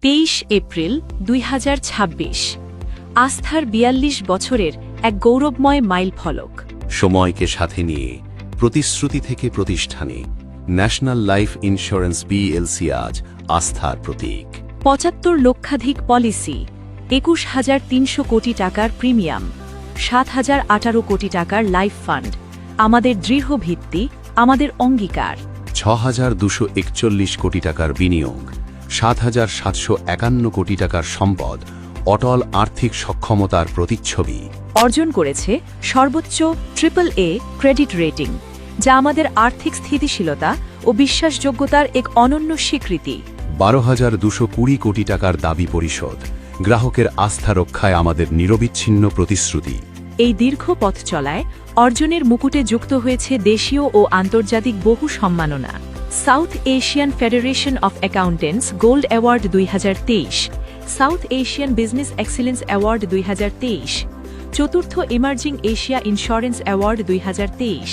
23 April 2026 আস্থার 42 বছরের এক গৌরবময় মাইলফলক। সময়কে সাথে নিয়ে প্রতিশ্রুতি থেকে প্রতিষ্ঠানে ন্যাশনাল লাইফ ইন্স্যুরেন্স পিএলসি আজ আস্থার প্রতীক। ৭৫ লক্ষাধিক পলিসি, ২১,৩০০ কোটি টাকার প্রিমিয়াম, ৭,০১৮ কোটি টাকার লাইফ ফান্ড। আমাদের দৃঢ় ভিত্তি, আমাদের অঙ্গীকার। ৬,২৪১ কোটি টাকার বিনিয়োগ, ৭,৭৫১ কোটি টাকার সম্পদ, অটল আর্থিক সক্ষমতার প্রতিচ্ছবি। অর্জন করেছে সর্বোচ্চ AAA ক্রেডিট রেটিং, যা আমাদের আর্থিক স্থিতিশীলতা ও বিশ্বাসযোগ্যতার এক অনন্য স্বীকৃতি। ১২,২২০ কোটি টাকার দাবি পরিশোধ, গ্রাহকের আস্থা রক্ষায় আমাদের নিরবিচ্ছিন্ন প্রতিশ্রুতি। এই দীর্ঘ পথ চলায় অর্জনের মুকুটে যুক্ত হয়েছে দেশীয় ও আন্তর্জাতিক বহু সম্মাননা। South Asian federation of accountants gold award 2023, south Asian business excellence award 2023, চতুর্থ emerging Asia insurance award 2023,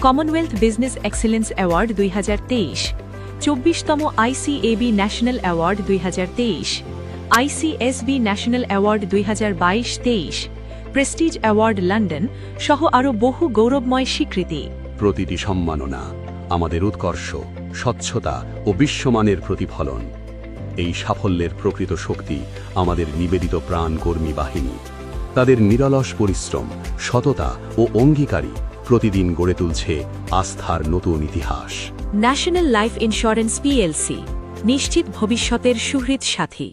Commonwealth business excellence award 2023, 24তম ICAB national award 2023, ICSB national award 2022-23, Prestige award London সহ আরও বহু গৌরবময় স্বীকৃতি। প্রতিটি সম্মাননা আমাদের উৎকর্ষ, স্বচ্ছতা ও বিশ্বমানের প্রতিফলন। এই সাফল্যের প্রকৃত শক্তি আমাদের নিবেদিত প্রাণ কর্মী বাহিনী। তাদের নিরলস পরিশ্রম, সততা ও অঙ্গীকারী প্রতিদিন গড়ে তুলছে আস্থার নতুন ইতিহাস। ন্যাশনাল লাইফ ইন্স্যুরেন্স পিএলসি, নিশ্চিত ভবিষ্যতের সুহৃদ সাথী।